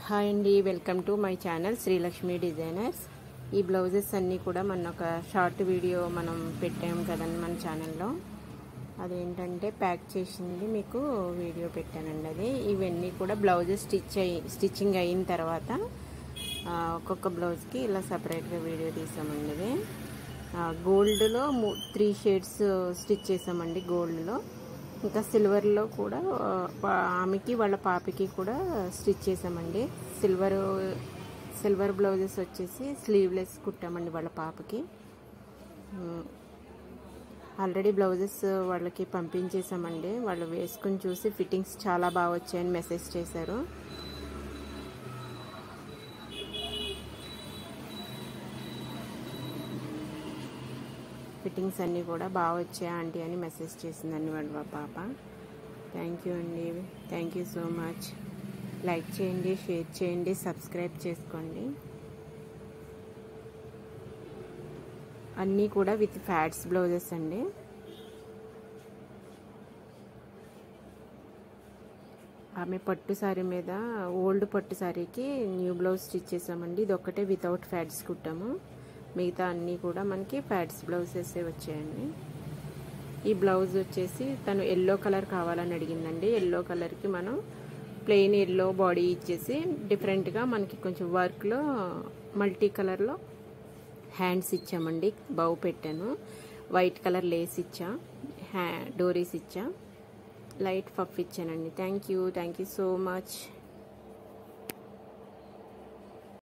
Hi అండి, welcome to my channel Srilakshmi designers. ఈ blouses అన్నీ కూడా మన ఒక షార్ట్ వీడియో మనం పెట్టాము కదండి మన ఛానల్లో. అదేంటంటే ప్యాక్ చేసింది మీకు వీడియో పెట్టానండి. అది ఇవన్నీ కూడా బ్లౌజెస్ స్టిచ్చింగ్ అయిన తర్వాత ఒక్కొక్క బ్లౌజ్కి ఇలా సపరేట్గా వీడియో తీసామండి. ఇది గోల్డ్లో 3 షేడ్స్ స్టిచ్ చేసామండి. గోల్డ్లో ఇంకా సిల్వర్లో కూడా ఆమెకి వాళ్ళ పాపకి కూడా స్టిచ్ చేసామండి. సిల్వర్ బ్లౌజెస్ వచ్చేసి స్లీవ్లెస్ కుట్టామండి వాళ్ళ పాపకి. ఆల్రెడీ బ్లౌజెస్ వాళ్ళకి పంపించేసామండి. వాళ్ళు వేసుకుని చూసి ఫిట్టింగ్స్ చాలా బాగా వచ్చాయని మెసేజ్ చేశారు. ఫిట్టింగ్స్ అన్నీ కూడా బాగా వచ్చాయి ఆంటీ అని మెసేజ్ చేసిందండి వాళ్ళ పాప. థ్యాంక్ యూ అండి, thank you so much. Like చేయండి, షేర్ చేయండి, సబ్స్క్రైబ్ చేసుకోండి. అన్నీ కూడా విత్ ఫ్యాట్స్ బ్లౌజెస్ అండి. ఆమె పట్టు శారీ మీద ఓల్డ్ పట్టు శారీకి న్యూ బ్లౌజ్ స్టిచ్ చేసామండి. ఇది ఒక్కటే వితౌట్ ఫ్యాట్స్ కుట్టాము. మిగతా అన్నీ కూడా మనకి ఫ్యాట్స్ బ్లౌజెస్ వచ్చాయండి. ఈ బ్లౌజ్ వచ్చేసి తను ఎల్లో కలర్ కావాలని అడిగిందండి. ఎల్లో కలర్కి మనం ప్లెయిన్ ఎల్లో బాడీ ఇచ్చేసి డిఫరెంట్గా మనకి కొంచెం వర్క్లో మల్టీ కలర్లో హ్యాండ్స్ ఇచ్చామండి. బౌ పెట్టాను, వైట్ కలర్ లేస్ ఇచ్చా, డోరీస్ ఇచ్చా, లైట్ పఫ్ ఇచ్చానండి. Thank you so much.